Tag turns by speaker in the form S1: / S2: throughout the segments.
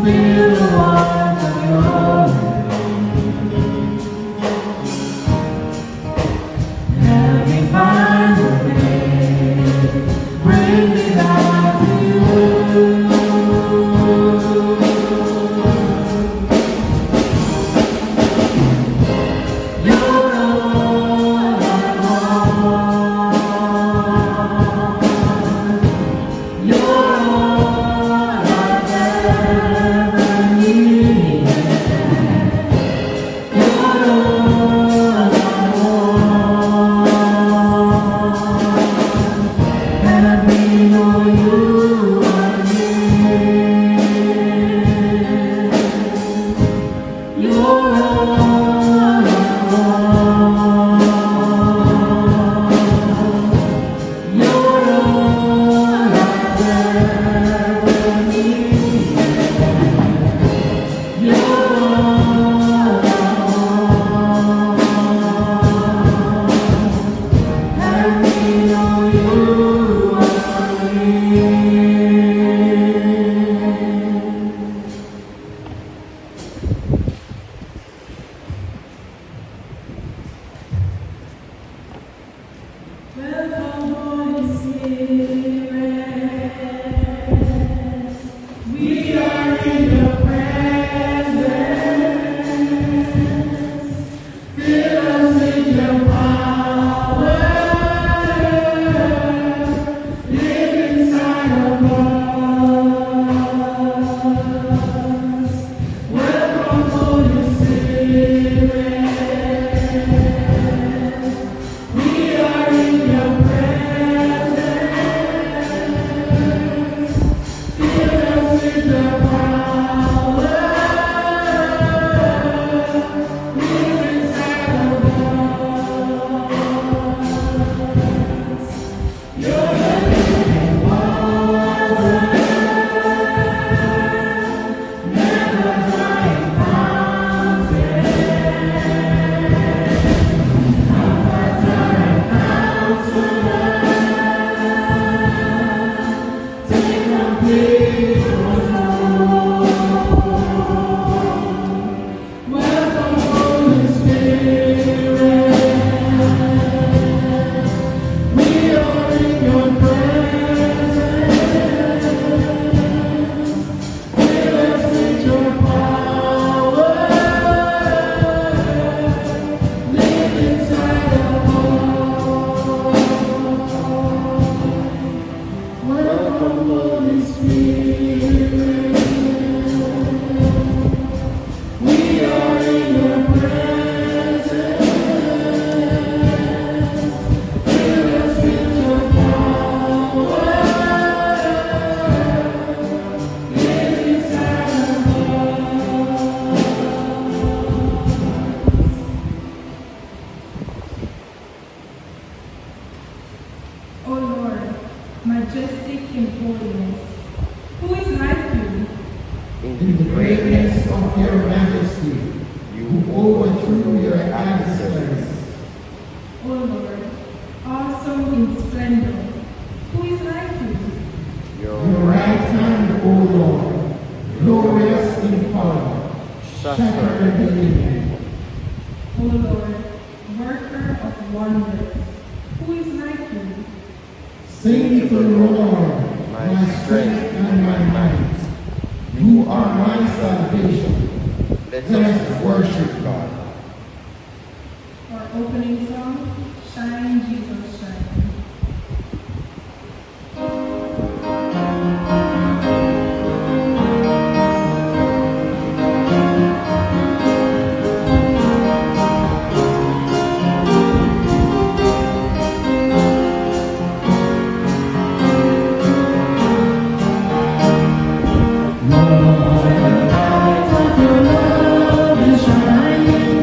S1: feel the warmth of your embrace. Help me find a way, bring me back to you.
S2: Lord, the light of your love is shining.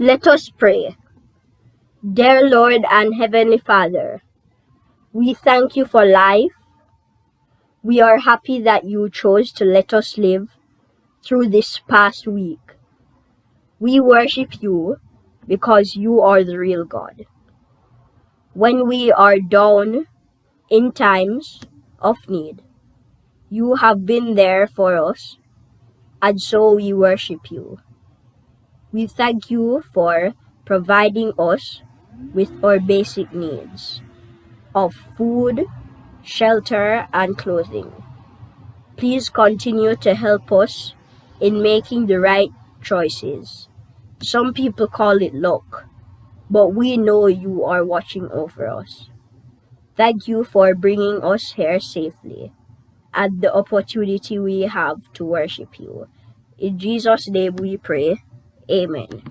S2: Let us pray. Dear Lord and Heavenly Father, we thank you for life. We are happy that you chose to let us live through this past week. We worship you because you are the real God. When we are down in times of need, you have been there for us, and so we worship you. We thank you for providing us with our basic needs of food, shelter, and clothing. Please continue to help us in making the right choices. Some people call it luck, but we know you are watching over us. Thank you for bringing us here safely and the opportunity we have to worship you. In Jesus' name we pray. Amen.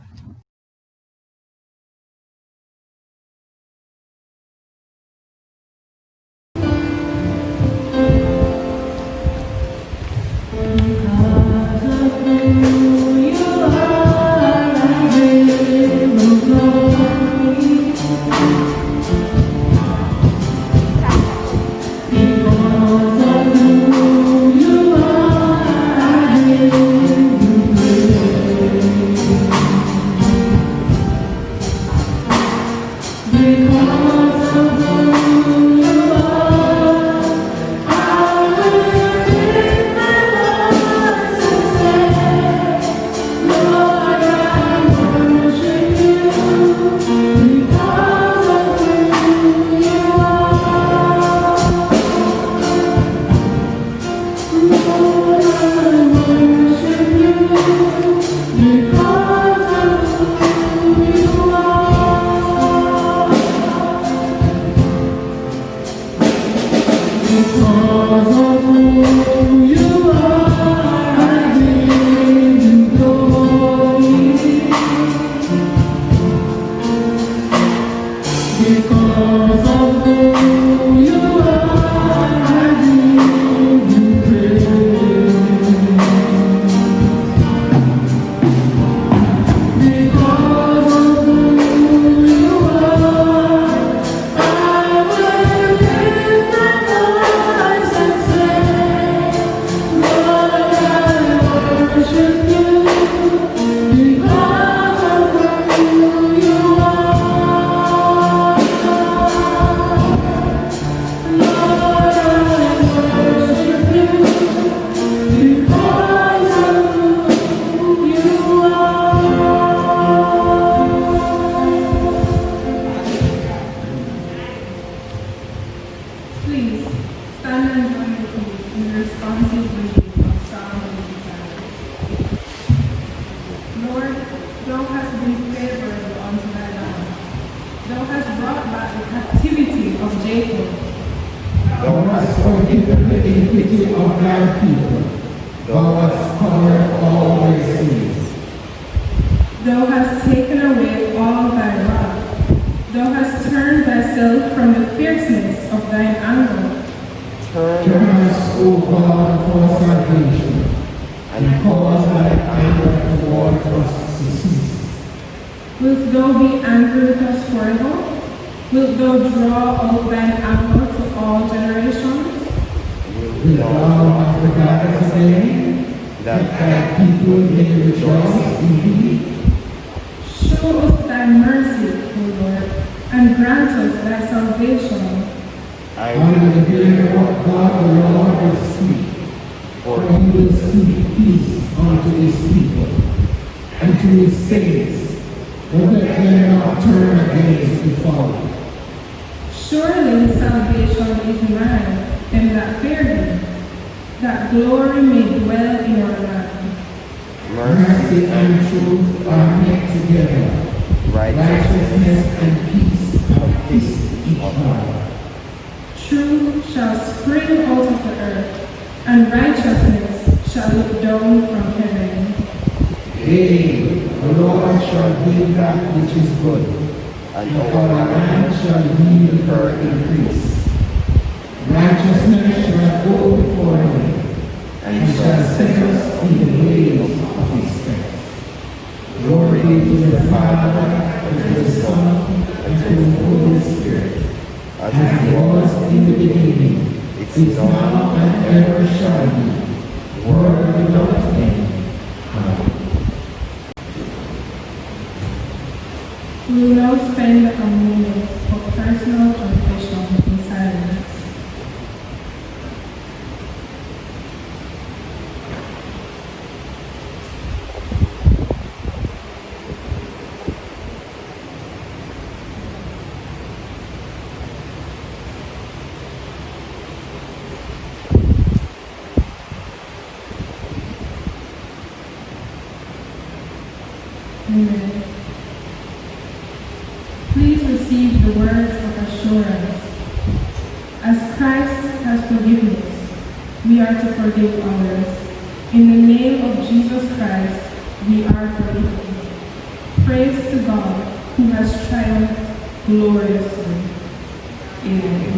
S1: Glory to the Father, and to the Son, and to the Holy Spirit, as it was in the beginning, is now, and ever shall be, world without end. Amen.
S3: We will now spend a moment of personal confession in silence. Amen. Please receive the words of assurance. As Christ has forgiven us, we are to forgive others. In the name of Jesus Christ, we are forgiven. Praise to God, who has triumphed gloriously. Amen.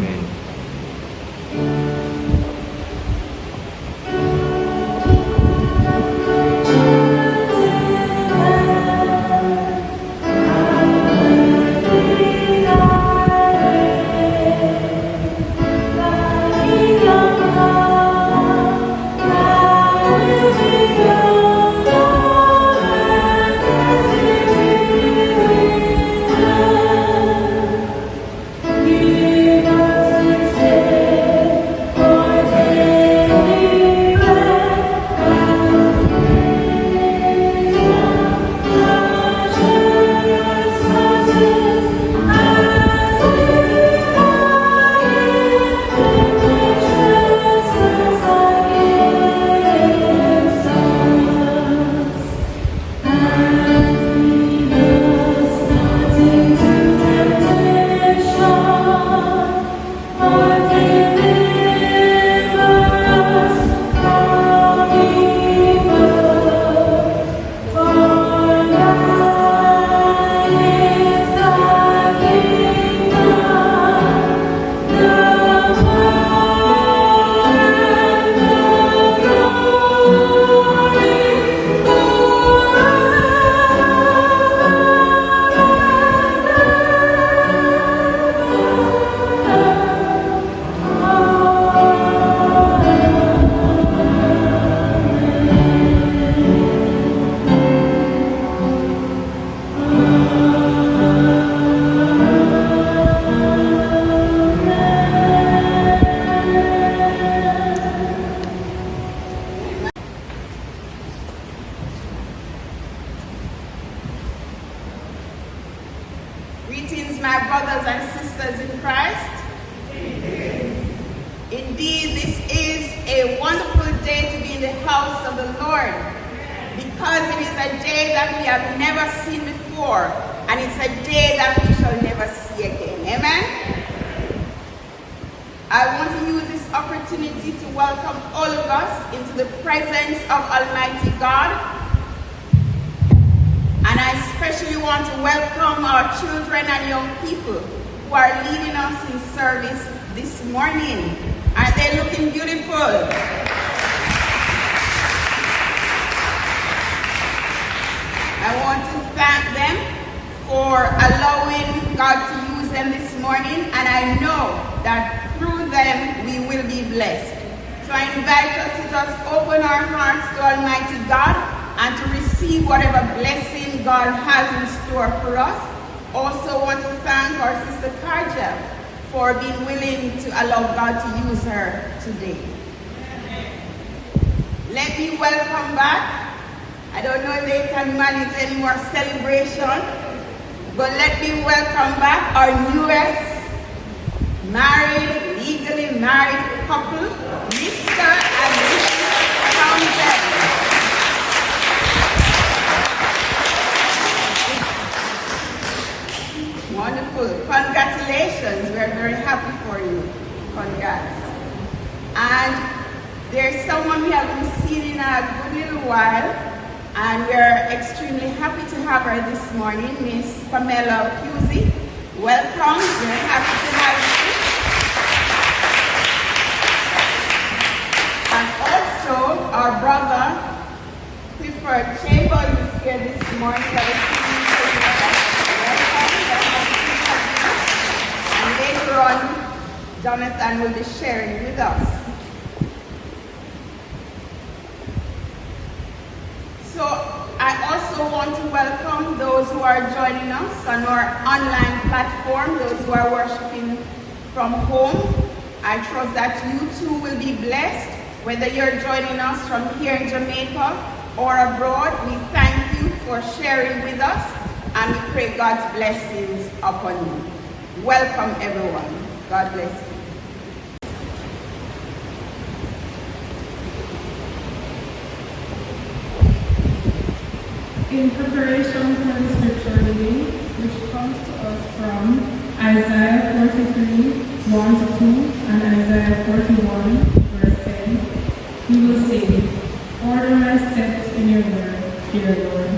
S4: Greetings, my brothers and sisters in Christ. Indeed, this is a wonderful day to be in the house of the Lord, because it is a day that we have never seen before, and it's a day that we shall never see again. Amen? I want to use this opportunity to welcome all of us into the presence of Almighty God. And I especially want to welcome our children and young people who are leading us in service this morning. Are they looking beautiful? I want to thank them for allowing God to use them this morning, and I know that through them we will be blessed. So I invite us to just open our hearts to Almighty God and to receive whatever blessing God has in store for us. Also want to thank our sister Karja for being willing to allow God to use her today. Let me welcome back. I don't know if they can manage any more celebration, but let me welcome back our newest legally married couple, Mr. and Mrs. Townsend. Wonderful. Congratulations. We are very happy for you. Congrats. And there's someone we haven't seen in a good little while, and we're extremely happy to have her this morning, Miss Pamela Pusey. Welcome. We're happy to have you. And also our brother, Clifford Chamber, is here this morning. Jonathan will be sharing with us. So I also want to welcome those who are joining us on our online platform, those who are worshiping from home. I trust that you too will be blessed, whether you're joining us from here in Jamaica or abroad. We thank you for sharing with us, and we pray God's blessings upon you. Welcome everyone. God bless you.
S3: In preparation for the scripture reading, which comes to us from Isaiah 43, 1-2, and Isaiah 41, verse 10, we will say, "Order my steps in your word, dear Lord."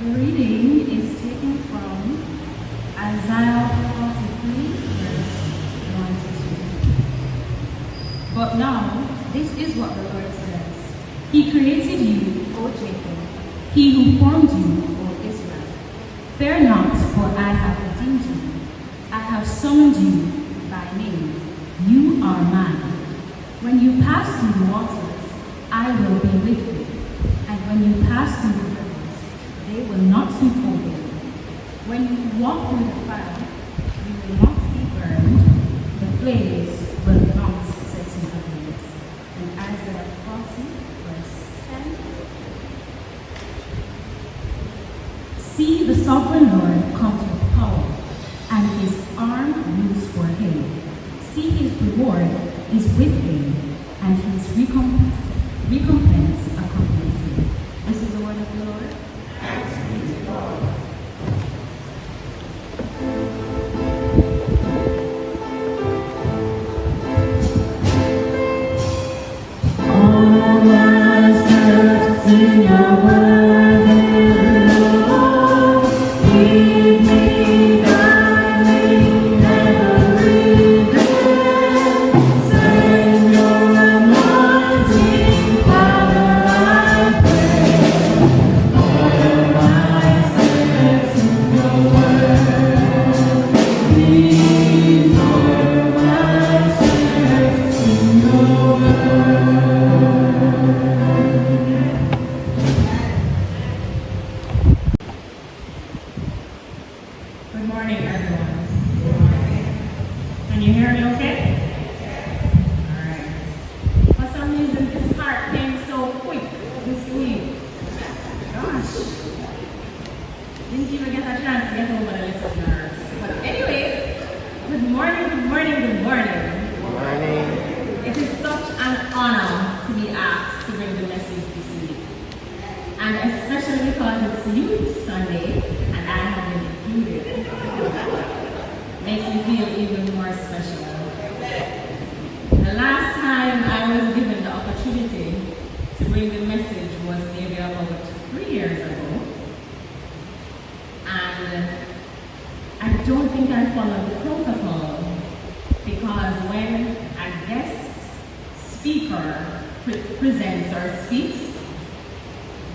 S5: The reading is taken from Isaiah 43, verse 1-2. But now, this is what the Lord says. He created you, O Jacob, he who formed you, O Israel. Fear not, for I have redeemed you. I have summoned you by name. You are mine. When you pass through the waters, I will be with you. And when you pass through the rivers, they will not sweep over you. When you walk through the fire, you will not be burned. The flames will not set you ablaze. And Isaiah 40, verse 10. See, the sovereign Lord comes with power, and his arm rules for him. See, his reward is with him, and his recompense accompanies him. This is the word of the Lord.
S1: Thanks be to God.
S6: All my steps in your word, Lord, lead me
S5: Didn't even get a chance to get over the little nerves. But anyway, good morning, good morning, good morning.
S1: Good morning.
S5: It is such an honor to be asked to bring the message this week. And especially because it's Youth Sunday and I have been included. Makes me feel even more special. The last time I was given the opportunity to bring the message was maybe about 3 years ago. And I don't think I followed the protocol because when a guest speaker presents or speaks,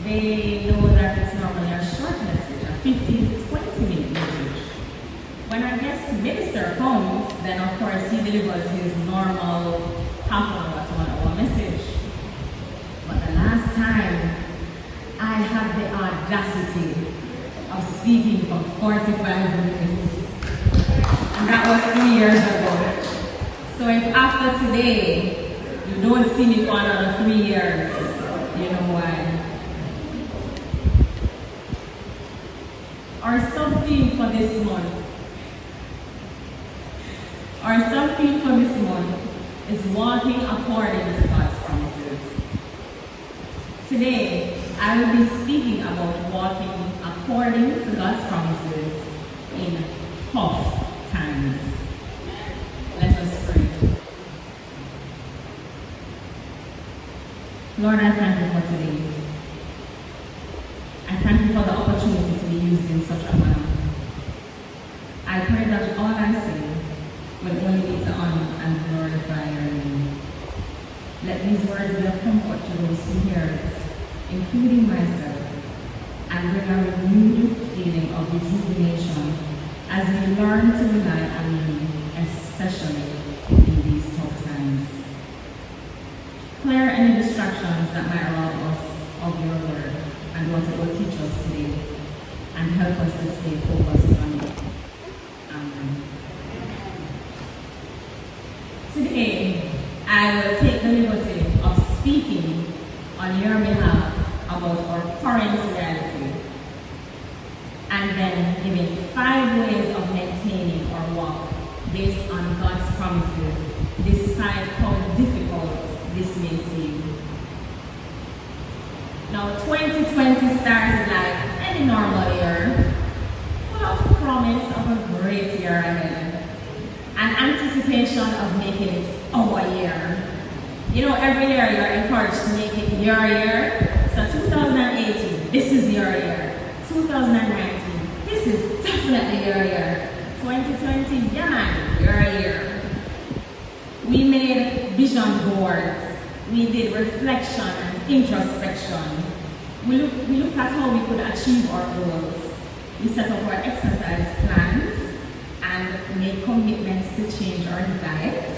S5: they know that it's normally a short message, a 15 to 20 minute message. When a guest minister comes, then of course he delivers his normal half an hour message. But the last time I had the audacity of speaking for 45 minutes, and that was 3 years ago. So if after today you don't see me for another 3 years, you know why. Our sub-theme for this month. Our sub-theme for this month is walking according to God's promises. Today, I will be speaking about walking according to God's promises in tough times. Let us pray. Lord, I thank you for today. I thank you for the opportunity to be used in such a manner. I pray that all I say will only be to honor and glorify your name. Let these words be a comfort to those who hear it, including myself, and bring a renewed feeling of rejuvenation as we learn to rely on you, especially in these tough times. Clear any distractions that might rob us of your word and what it will teach us today, and help us to stay focused on it. Amen. Today, I will take the liberty of speaking on your behalf about our current reality, and then giving 5 ways of maintaining our walk based on God's promises, despite how difficult this may seem. Now, 2020 started like any normal year, full of promise of a great year ahead, and anticipation of making it our year. You know, every year you're encouraged to make it your year. So 2018, this is your year. 2019, this is definitely your year. 2020, yeah man, your year. We made vision boards. We did reflection and introspection. We looked at how we could achieve our goals. We set up our exercise plans and made commitments to change our diet.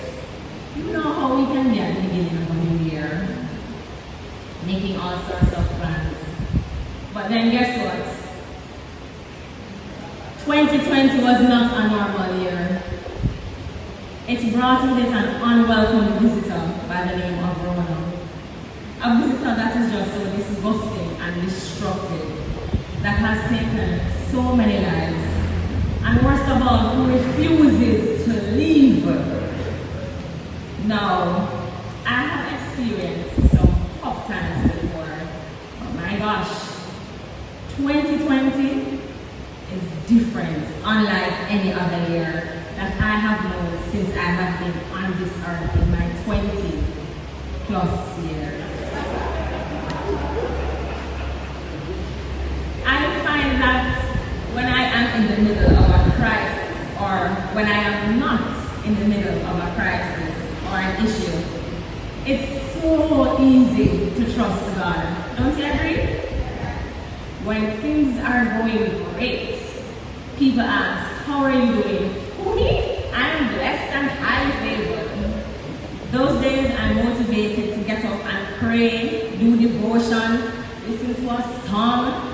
S5: You know how we can be at the beginning of a new year, making all sorts of plans. But then guess what? 2020 was not a normal year. It brought with it an unwelcome visitor by the name of Rona. A visitor that is just so disgusting and destructive, that has taken so many lives, and worst of all, who refuses to leave. Now, I have experienced some tough times before, but my gosh, 2020 is different, unlike any other year that I have known since I have been on this earth in my 20 plus years. I find that when I am in the middle of a crisis, or when I am not in the middle of a crisis or an issue, it's so easy to trust God. Don't you agree? When things are going great, people ask, how are you doing? Who, me? I'm blessed and highly favored. Those days I'm motivated to get up and pray, do devotions, listen to a song.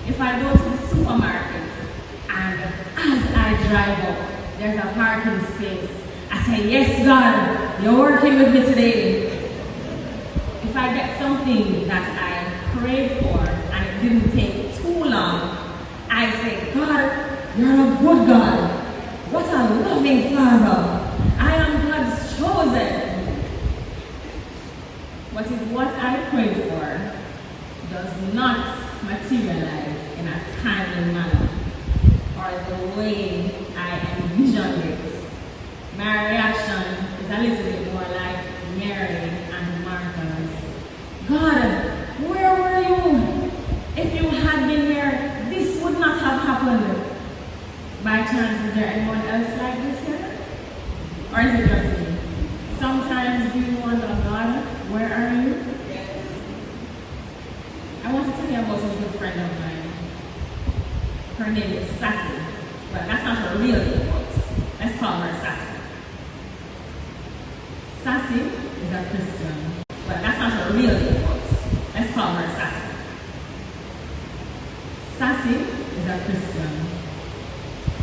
S5: If I go to the supermarket and as I drive up, there's a parking space, I say, yes God, you're working with me today. If I get something that I prayed for and it didn't take too long, I say, good God. What a loving Father. I am God's chosen. But if what I prayed for does not materialize in a timely manner or the way I envisioned it, my reaction is a little bit more like Mary and Martha's. God, where were you? If you had been here, this would not have happened. By chance, is there anyone else like this here? Or is it just me? Sometimes do you wonder, God, where are you? Yes. I want to tell you about a good friend of mine. Her name is Sassy. But that's not her real name, but let's call her Sassy. Sassy is a Christian. But that's not her real name, but let's call her Sassy. Sassy is a Christian.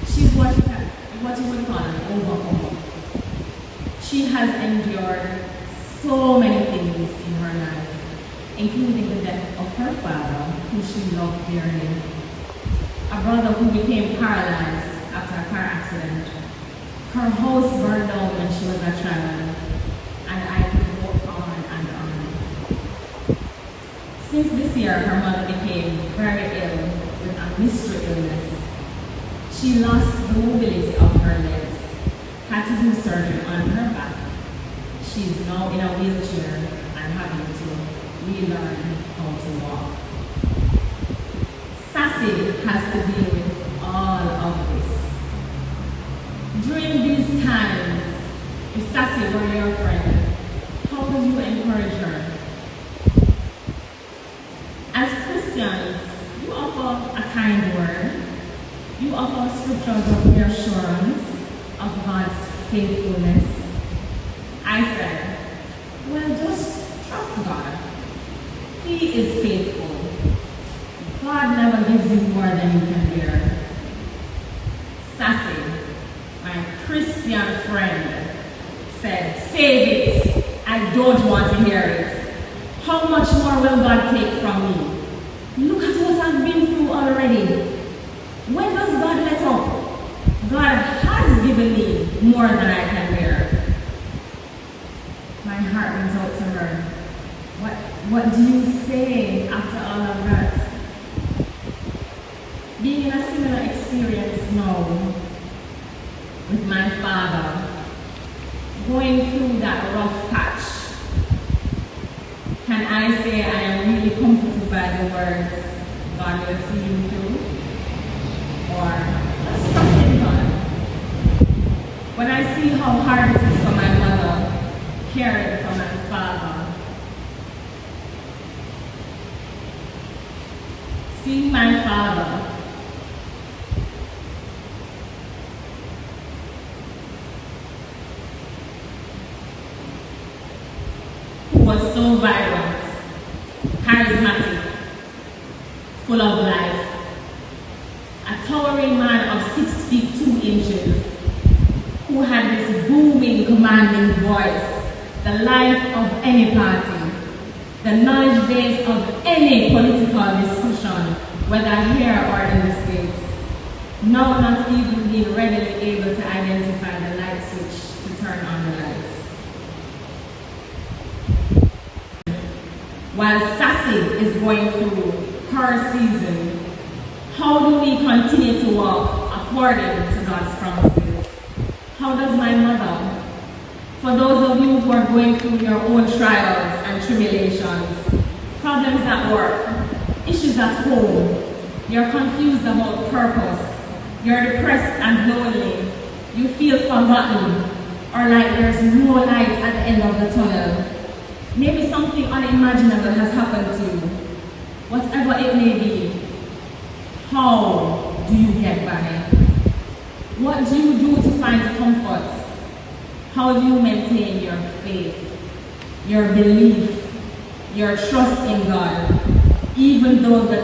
S5: She's what you would call an overcomer. She has endured so many things in her life, including the death of her father, who she loved dearly, a brother who became paralyzed after a car accident, her house burned down when she was a child, and I could go on and on. Since this year, her mother became very ill with a mystery illness. She lost the mobility of her legs, had to do surgery on her back. She's now in a wheelchair and having to relearn how to walk. Sassy has to deal with all of this. During these times, if Sassy were your friend, how would you encourage her? As Christians, you offer a kind word. You offer scriptures of reassurance of God's faithfulness. I said, well, just trust God. He is faithful. God never gives you more than you can bear. Sassy, my Christian friend, said, save it. I don't want to hear it. How much more will God take from me? Look at what I've been through already. When does God let up? God has given me more than I can bear. My heart went out to her. What do you say after all of that? Being in a similar experience now with my father, going through that rough patch, can I say I am really comforted by the words, God will see you through? Or just trust in God. When I see how hard it is for my mother, caring for my father, seeing my father who was so vibrant, charismatic, full of life, a towering man of 6 feet 2 inches, who had this booming, commanding voice, the life of any party, the knowledge base of any political discussion, whether here or in the States, now not even being readily able to identify the light switch to turn on the lights. While Sassy is going through her season, how do we continue to walk according to God's promises? How does my mother? For those of you who are going through your own trials and tribulations, problems at work, issues at home, you're confused about purpose, you're depressed and lonely, you feel forgotten, or like there's no light at the end of the tunnel. Maybe something unimaginable has happened to you. Whatever it may be, how do you get by? What do you do to find comfort? How do you maintain your faith, your belief, your trust in God, even through the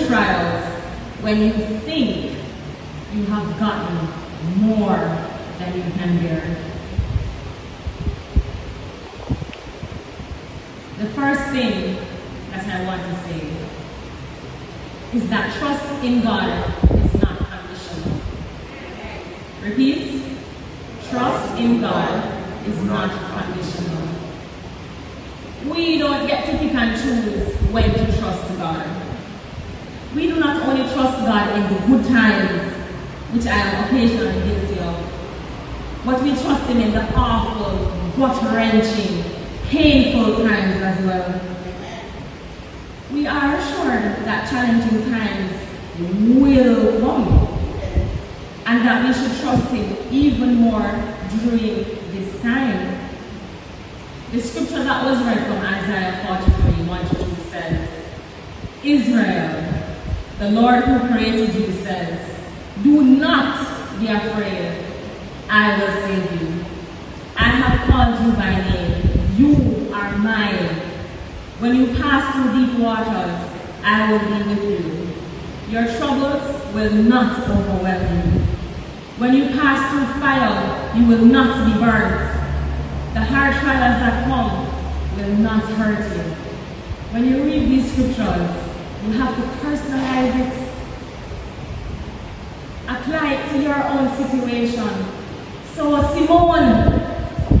S5: trials, when you think you have gotten more than you can bear? The first thing that I want to say is that trust in God is not conditional. Repeat. Trust in God is not conditional. We don't get to pick and choose when to trust God. We do not only trust God in the good times, which I am occasionally guilty of, but we trust Him in the awful, gut-wrenching, painful times as well. We are assured that challenging times will come, and that we should trust Him even more during this time. The scripture that was read from Isaiah 43, 1-2 says, Israel, the Lord who created you says, do not be afraid, I will save you. I have called you by name, you are mine. When you pass through deep waters, I will be with you. Your troubles will not overwhelm you. When you pass through fire, you will not be burnt. The hard trials that come will not hurt you. When you read these scriptures, you have to personalize it, apply it to your own situation. So Simone,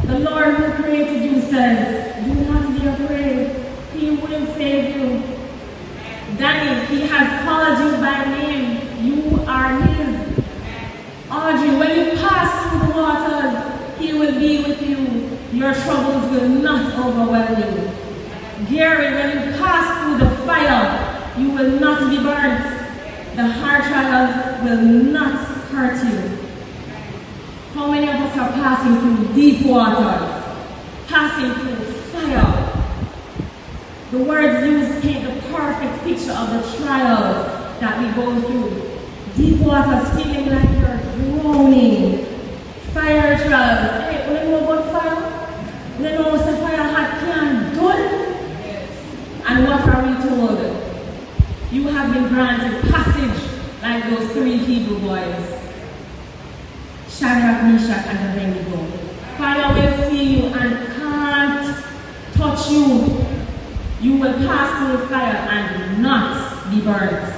S5: the Lord who created you says, do not be afraid, He will save you. Danny, He has called you by name, you are His. Audrey, when you pass through the waters, He will be with you. Your troubles will not overwhelm you. Gary, when you pass through the fire, you will not be burnt. The hard trials will not hurt you. How many of us are passing through deep waters, passing through fire? The words used paint the perfect picture of the trials that we go through. Deep waters, feeling like you're drowning. Fire trials. Hey, when you know about fire? When you know what fire had can done? And what are we told? You have been granted passage like those 3 Hebrew boys. Shadrach, Meshach, and Abednego. Fire will see you and can't touch you. You will pass through fire and not be burnt.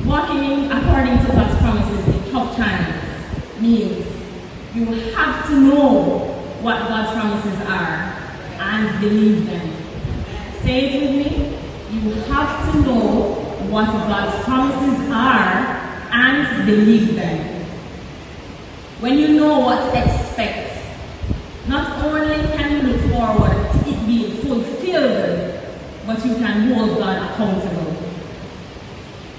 S5: Walking according to God's promises in tough times means you have to know what God's promises are and believe them. Say it with me. You have to know what God's promises are and believe them. When you know what to expect, not only can you look forward to it being fulfilled, but you can hold God accountable.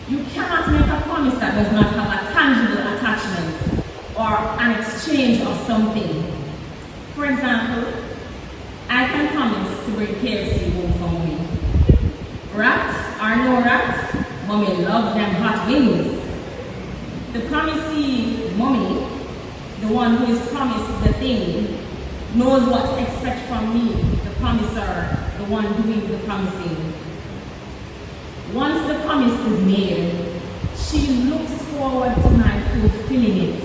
S5: You cannot make a promise that does not have a tangible attachment or an exchange of something. For example, I can promise to bring KFC home for Mommy. Rat or no rat, Mommy loves them hot wings. The promisee Mommy, the one who is promised the thing, knows what to expect from me, the promiser, the one doing the promising. Once the promise is made, she looks forward to my fulfilling it.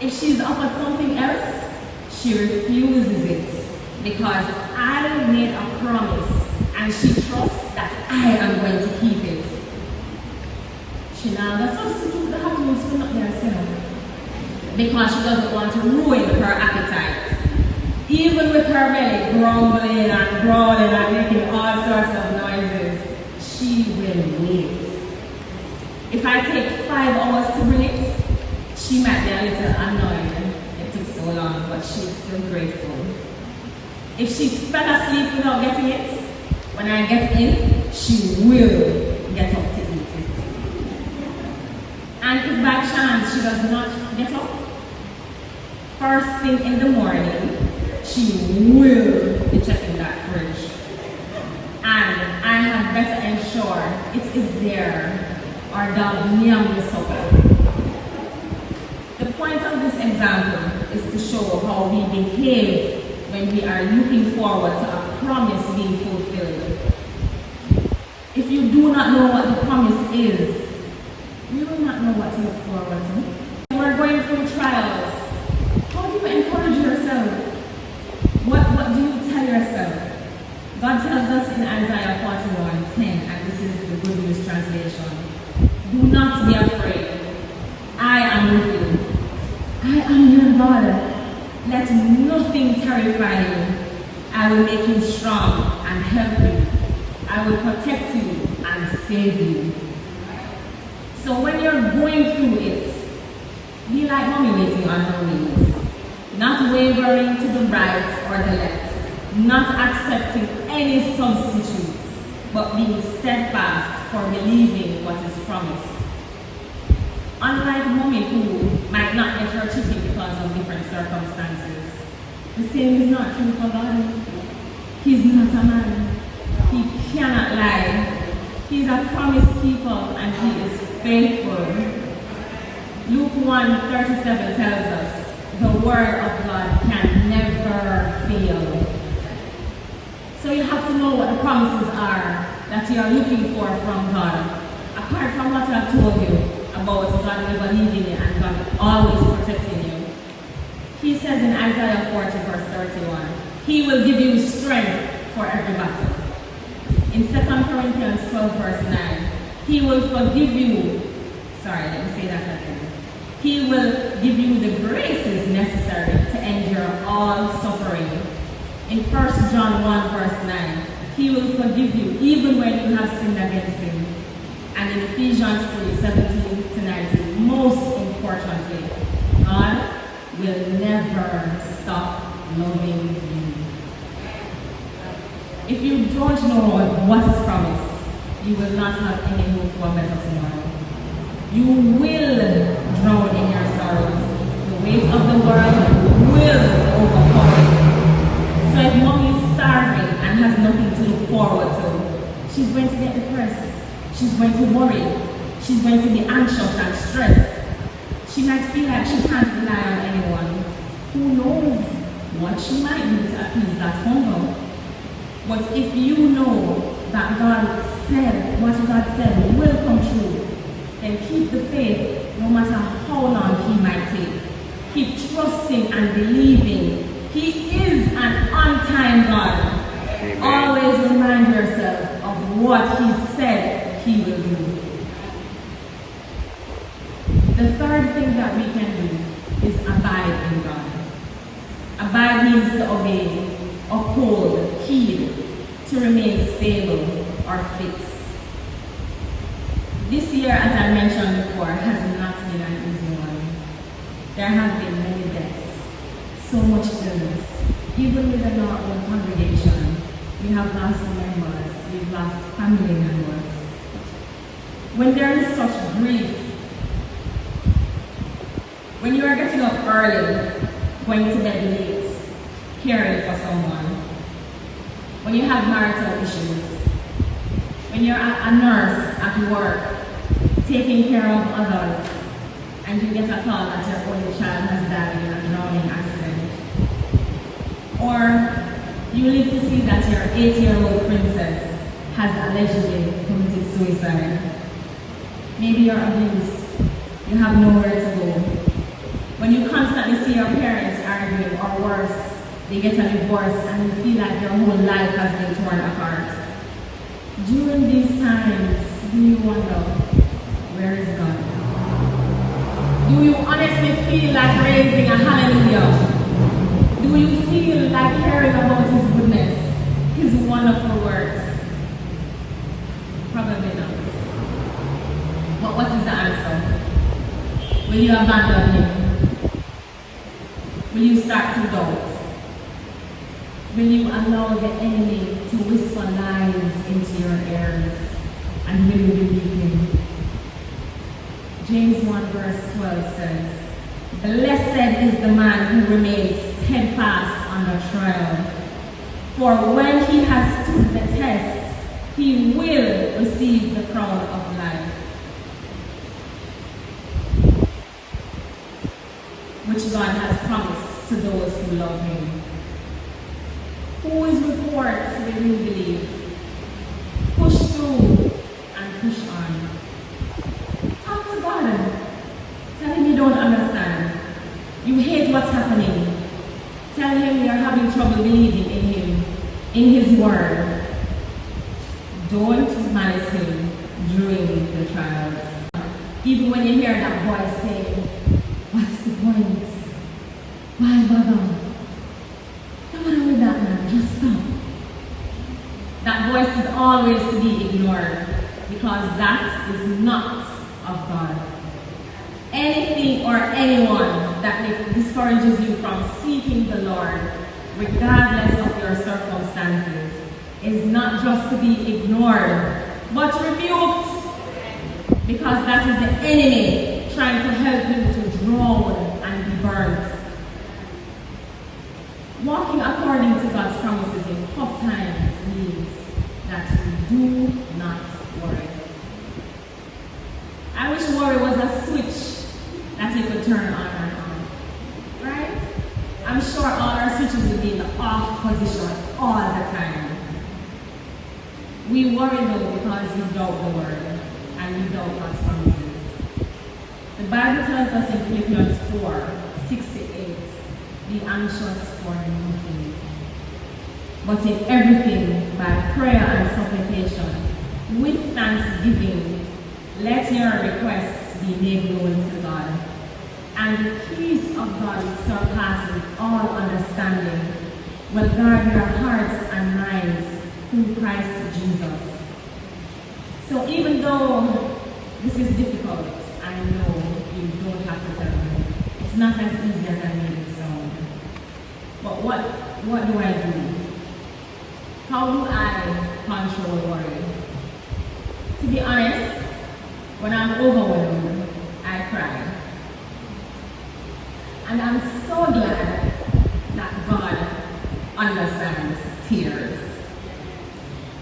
S5: If she's offered something else, she refuses it because I made a promise and she trusts that I am going to keep it. She now does substitute the happiness for not there because she doesn't want to ruin her appetite. Even with her belly grumbling and growling and making all sorts of noises, she will wait. If I take 5 hours to bring it, she might be a little annoyed. It took so long, but she's still grateful. If she fell asleep without getting it, when I get in, she will get up to eat it. And if by chance she does not get up, first thing in the morning, she will be checking that fridge. And I had better ensure it is there or dog near me supper. The point of this example is to show how we behave when we are looking forward to a promise being fulfilled. If you do not know what the promise is, you will not know what to look forward to. We're going through trials. How do you encourage yourself? What do you tell yourself? God tells us in Isaiah 41:10, and this is the Good News translation, do not be afraid. will protect you and save you. So when you're going through it, be like mommy waiting on her wings, not wavering to the right or the left, not accepting any substitutes, but being steadfast for believing what is promised. Unlike mommy who might not get her chicken because of different circumstances, the same is not true for God. He's not a man. He cannot lie. He's a promise keeper and he is faithful. Luke 1:37 tells us, the word of God can never fail. So you have to know what the promises are that you are looking for from God. Apart from what I've told you about God never leaving you and God always protecting you. He says in Isaiah 40 verse 31, He will give you strength for every battle. In 2 Corinthians 12 verse 9, He will forgive you. Let me say that again. He will give you the graces necessary to endure all suffering. In 1 John 1 verse 9, He will forgive you even when you have sinned against Him. And in Ephesians 3:17 to 19, most importantly, God will never stop loving you. If you don't know what is promised, you will not have any hope for a better tomorrow. You will drown in your sorrows. The weight of the world will overcome you. So if mommy is starving and has nothing to look forward to, she's going to get depressed. She's going to worry. She's going to be anxious and stressed. She might feel like she can't rely on anyone. Who knows what she might do to appease that hunger. But if you know that God said, what God said will come true, then keep the faith no matter how long He might take. Keep trusting and believing. He is an on-time God.
S1: Amen.
S5: Always remind yourself of what He said He will do. The third thing that we can do is abide in God. Abide means to obey, uphold, heed, to remain stable or fixed. This year, as I mentioned before, has not been an easy one. There have been many deaths, so much illness. Even within our own congregation, we have lost members, we've lost family members. When there is such grief, when you are getting up early, going to bed late, caring for someone, when you have marital issues, when you're a nurse at work, taking care of others, and you get a call that your only child has died in a drowning accident. Or you live to see that your 8-year-old princess has allegedly committed suicide. Maybe you're abused, you have nowhere to go. When you constantly see your parents arguing, or worse, they get a divorce and you feel like your whole life has been torn apart. During these times, do you wonder, where is God? Do you honestly feel like raising a hallelujah? Do you feel like hearing about His goodness, His wonderful words? Probably not. But what is the answer? Will you abandon Him? Will you start to doubt? Will you allow the enemy to whisper lies into your ears? And will you believe him? James 1 verse 12 says, "Blessed is the man who remains steadfast under trial. For when he has stood the test, he will receive the crown of life, which God has promised to those who love Him." Whose reports will you believe? Push through and push on. Talk to God. Tell Him you don't understand. You hate what's happening. Tell Him you're having trouble believing in Him, in His word. Don't malice Him during the trials. Even when you hear that voice saying, "What's the point? Why bother? Don't bother with that man, just stop." That voice is always to be ignored, because that is not of God. Anything or anyone that discourages you from seeking the Lord, regardless of your circumstances, is not just to be ignored, but rebuked, because that is the enemy trying to help you to drown and be burnt. Walking according to God's promises in tough times means that we do not worry. I wish worry was a switch that you could turn on and on, right? I'm sure all our switches would be in the off position all the time. We worry though because we doubt the word and we doubt God's promises. The Bible tells us in Philippians 4:6-8, be anxious for nothing, but in everything by prayer and supplication, with thanksgiving, let your requests be made known to God. And the peace of God which surpasses all understanding will guard your hearts and minds through Christ Jesus. So even though this is difficult, I know you don't have to tell me. It's not as easy as I made it sound. But what do I do? How do I control worry? To be honest, when I'm overwhelmed, I cry. And I'm so glad that God understands tears.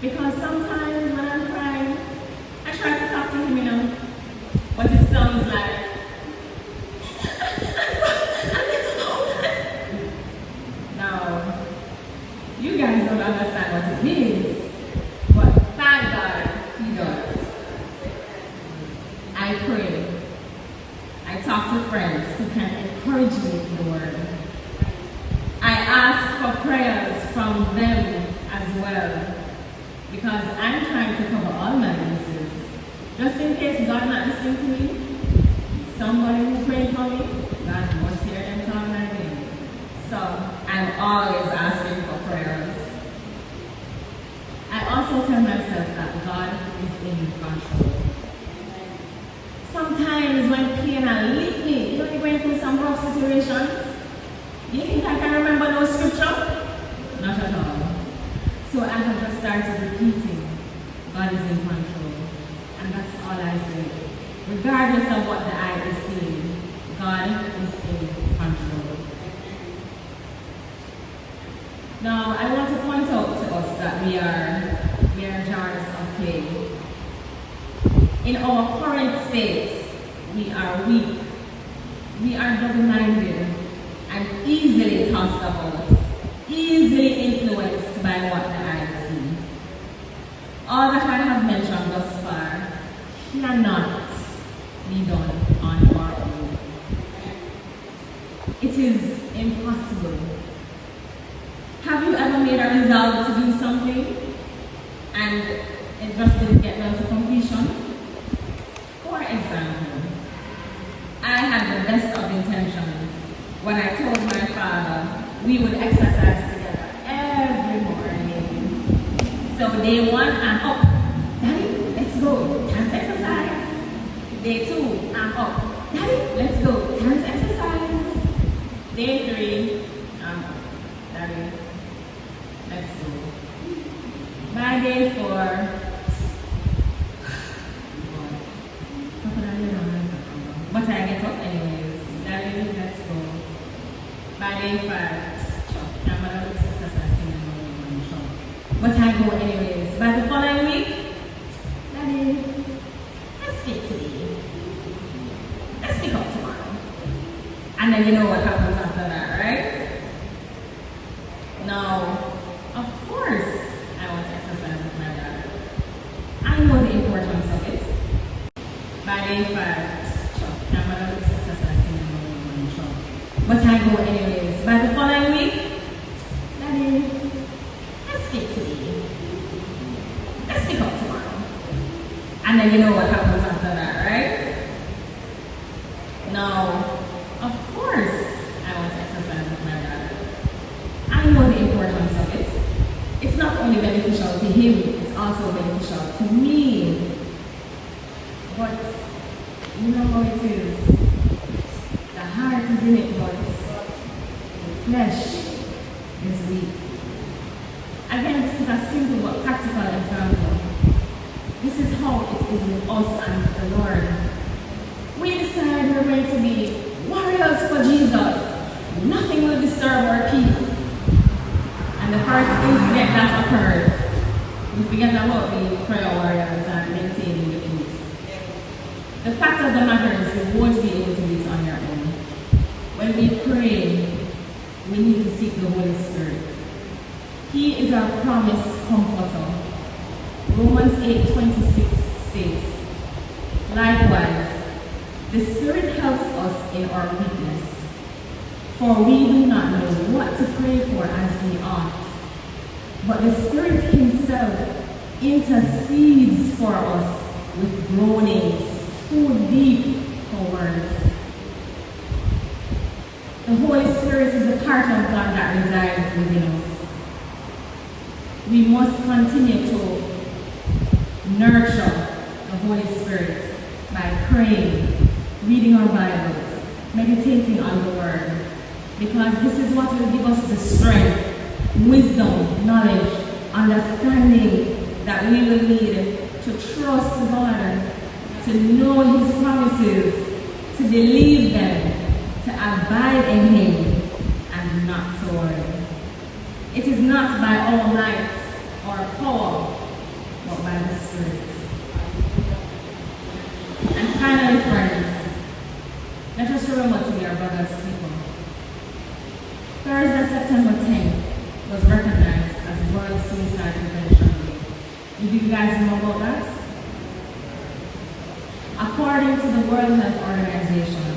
S5: Because sometimes when I'm crying, I try to talk to him, but it sounds like, now, you guys don't understand what it means, but thank God he does. I pray. I talk to friends who can encourage me in the word. I ask for prayers from them as well, because I'm trying to cover all my bases. Just in case God not listening to me, somebody who prayed for me, God must hear them call my name. So I'm always asking for prayers. I also tell myself that God is in control. Sometimes when pain and lead me, you're going through some rough situations, you think I can remember no scripture? Not at all. So I have just started repeating, God is in control. And that's all I say. Regardless of what the eye is seeing, God is in control. Now, I want to point out to us that we are jars of clay. In our current state, we are weak. We are double-minded and easily tossed about, easily influenced by what the eyes see. All that I have mentioned thus far cannot be done on our own. It is impossible. Have you ever made a resolve to do something and it just didn't get down to completion? For example, I had the best of intentions when I told my father we would exercise together every morning. So day 1, I'm up. Daddy, let's go. Time to exercise. Day 2, I'm up. Daddy, let's go. Time to exercise. Day 3, I'm up. Daddy, let's go. By day 4, but I get up anyways. Daddy, let's go. By day 5, I'm gonna look exercise in the morning, but I go anyways. By the following week, Daddy, let's speak today. Let's pick up tomorrow. And then you know what happens after that, right? Now, of course, I want to exercise with my dad. I know the importance of it. By day 5, I'm gonna look exercise in the morning, but I go anyways. By the following week, Daddy, let's skip today. Let's pick up tomorrow. And then you know what happens after that, right? Now, of course, I want to exercise with my dad. I know the importance of it. It's not only beneficial to him, it's also is with us and the Lord. We decide we're going to be warriors for Jesus. Nothing will disturb our peace. And the first incident that occurred, we forget about the prayer warriors and maintaining the peace. The fact of the matter is we won't be able to do it on your own. When we pray, we need to seek the Holy Spirit. He is our promised comforter. Romans 8:26 states, likewise, the Spirit helps us in our weakness, for we do not know what to pray for as we ought. But the Spirit Himself intercedes for us with groanings too deep for words. The Holy Spirit is a part of God that resides within us. We must continue to nurture the Holy Spirit by praying, reading our Bibles, meditating on the Word, because this is what will give us the strength, wisdom, knowledge, understanding that we will need to trust God, to know His promises, to believe them, to abide in Him, and not to worry. It is not by our might or power, but by the Spirit. And finally, friends, let us remember to be our brother's keeper. Thursday, September 10th was recognized as World Suicide Prevention Day. Did you guys know about that? According to the World Health Organization,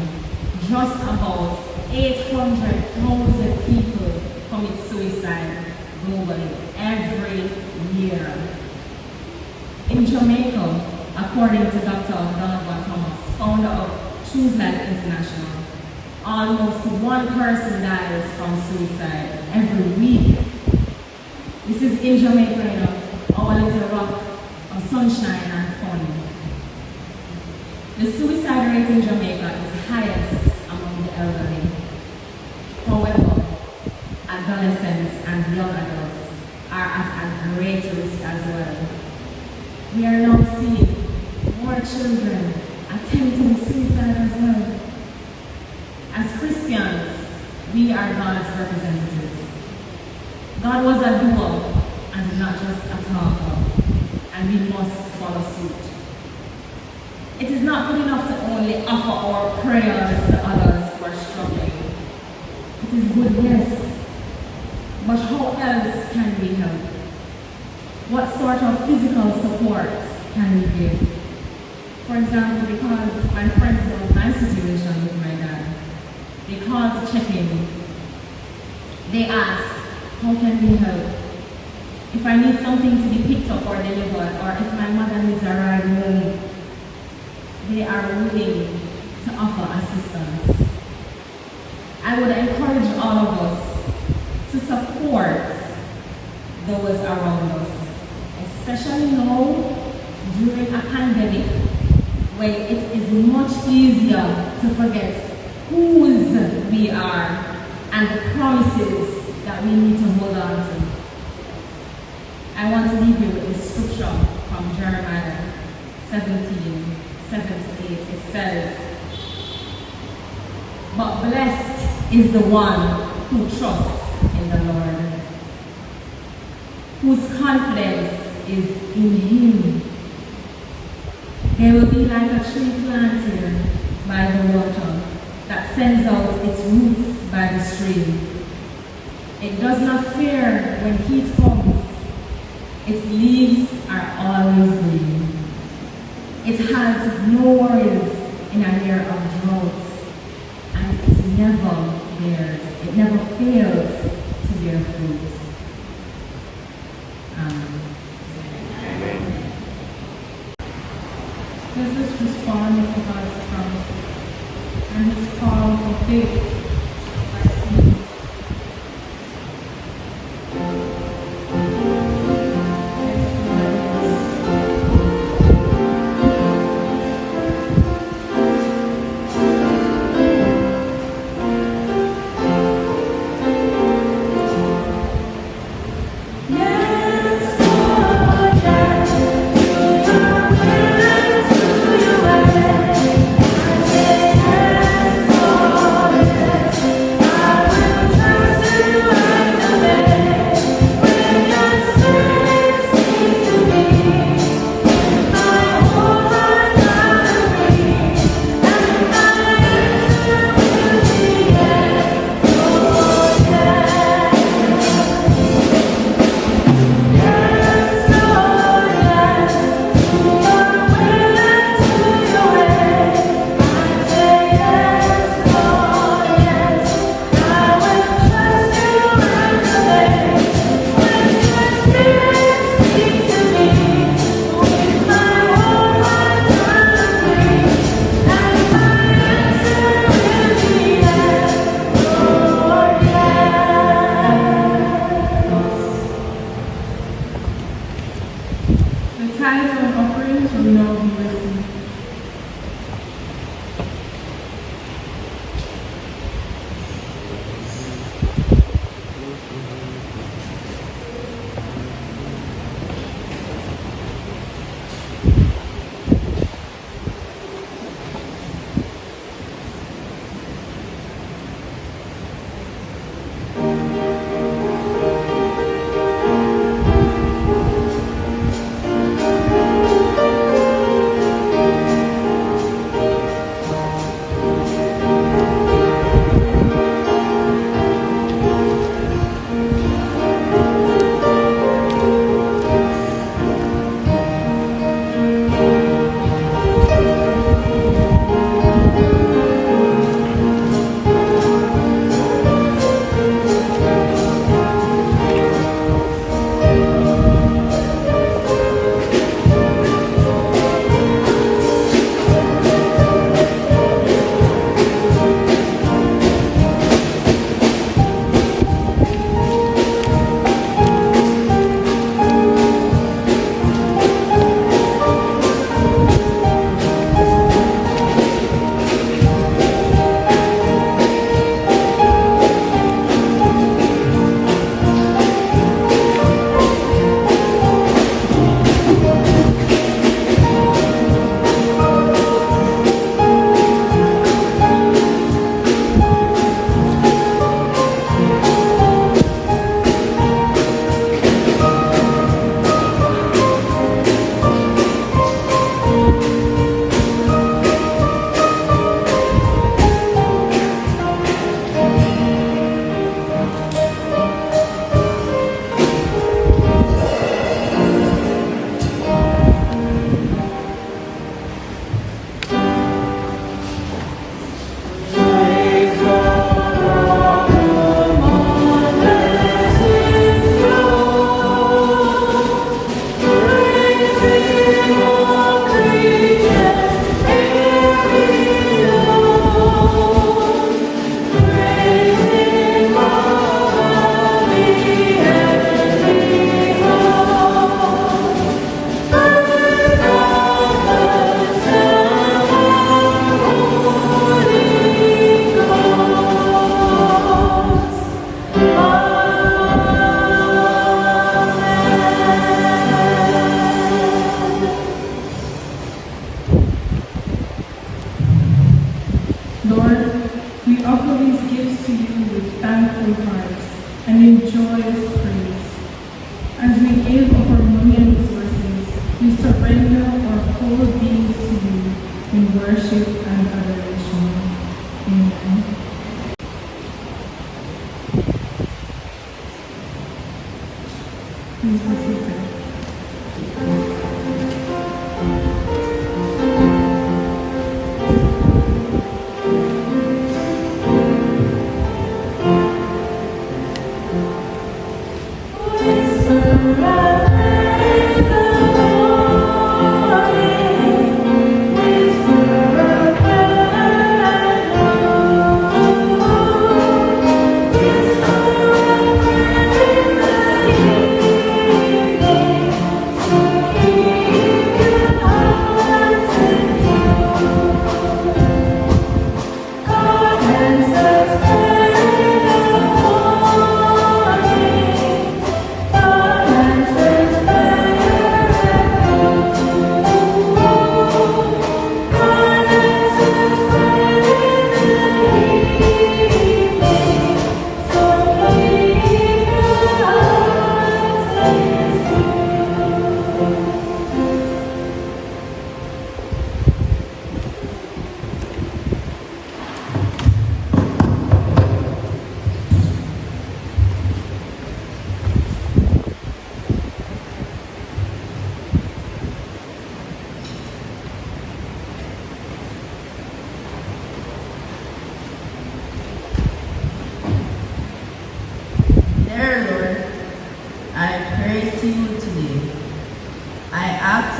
S5: just about 800,000 people commit suicide globally every year. In Jamaica, according to Dr. Donovan Thomas, founder of Choose Life International, almost one person dies from suicide every week. This is in Jamaica, our little rock of sunshine and fun. The suicide rate in Jamaica is highest among the elderly. However, adolescents and young adults are at a great risk as well. We are now seeing more children attempting suicide as well. As Christians, we are God's representatives. God was a doer and not just a talker, and we must follow suit. It is not good enough to only offer our prayers to others who are struggling. It is good, yes, but how else can we help? What sort of physical support can we give? For example, because my friends know my situation with my dad, they called to check in. They asked, how can we help? If I need something to be picked up or delivered, or if my mother needs a ride home, they are willing to offer assistance. I would encourage all of us to support those around us, especially now during a pandemic when it is much easier to forget whose we are and the promises that we need to hold on to. I want to leave you with this scripture from Jeremiah 17:7-8. It says, but blessed is the one who trusts in the Lord, whose confidence is in Him. They will be like a tree planted by the water that sends out its roots by the stream. It does not fear when heat comes. Its leaves are always green. It has no worries in a year of drought, and it never fails to bear fruit.
S3: Let us respond to God's promise and His call for faith.
S6: Yes, Lord, that you are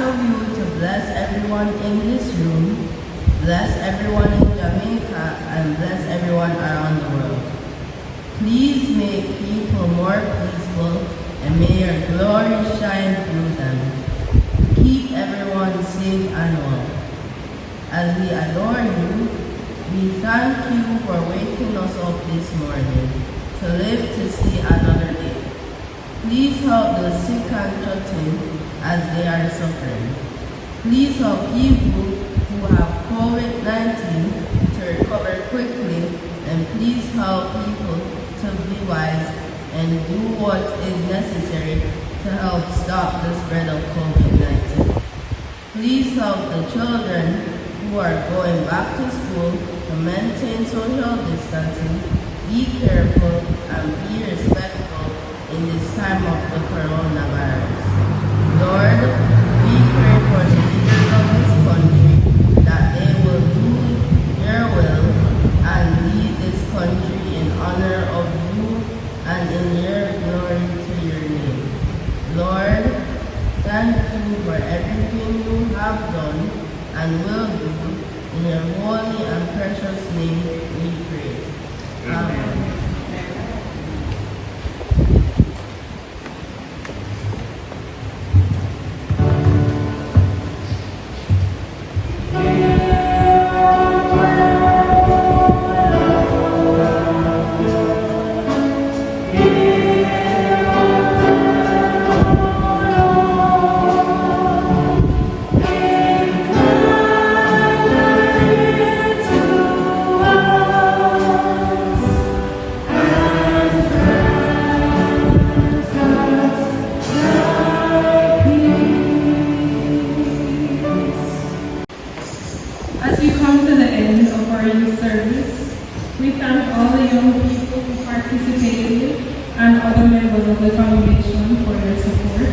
S7: of you to bless everyone in this room, bless everyone in Jamaica, and bless everyone around the world. Please make people more peaceful, and may your glory shine through them. Keep everyone safe and well. As we adore you, we thank you for waking us up this morning to live to see another day. Please help the sick and shut-in as they are suffering. Please help people who have COVID-19 to recover quickly, and please help people to be wise and do what is necessary to help stop the spread of COVID-19. Please help the children who are going back to school to maintain social distancing, be careful, and be respectful in this time of the coronavirus. Lord, we pray for the leaders of this country that they will do your will and lead this country in honor of you and in your glory to your name. Lord, thank you for everything you have done and will do. In your holy and precious name we pray. Amen.
S3: As we come to the end of our youth service, we thank all the young people who participated and other members of the congregation for their support.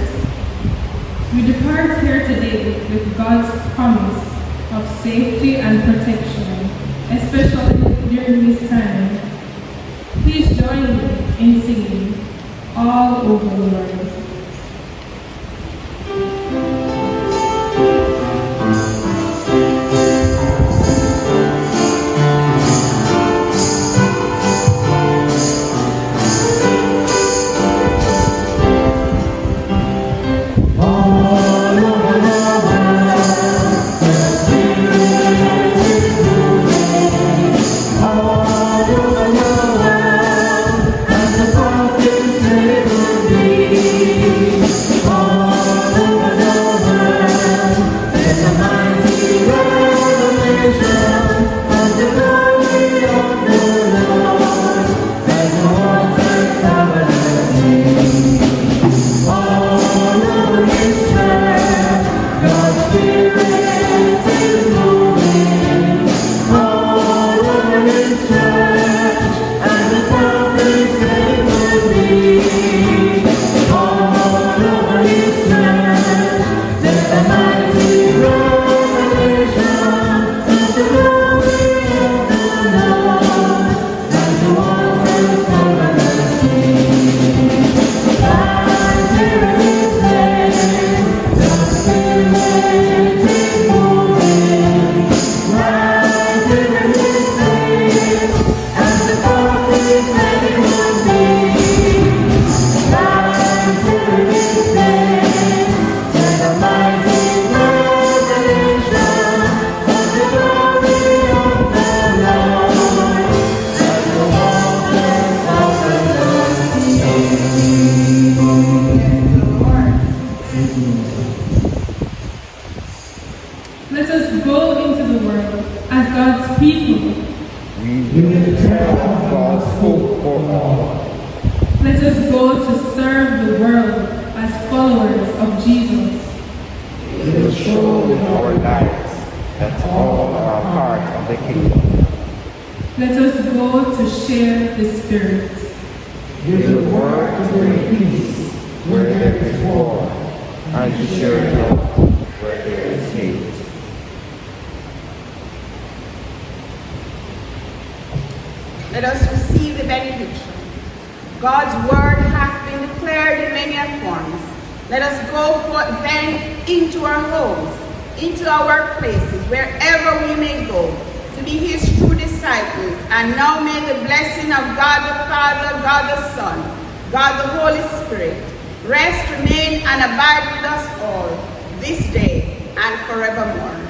S3: We depart here today with God's promise of safety and protection, especially during this time. Please join me in singing All Over the World. Let us go into the world as God's people.
S1: We will tell God's hope for all.
S3: Let us go to serve the world as followers of Jesus.
S1: We will show in our lives that all are part of the kingdom.
S3: Let us go to share the Spirit.
S1: We will work to bring peace where there is war, and to share love where there is hate.
S4: Let us receive the benediction. God's word hath been declared in many forms. Let us go forth then into our homes, into our workplaces, wherever we may go, to be his true disciples. And now may the blessing of God the Father, God the Son, God the Holy Spirit, rest, remain, and abide with us all, this day and forevermore.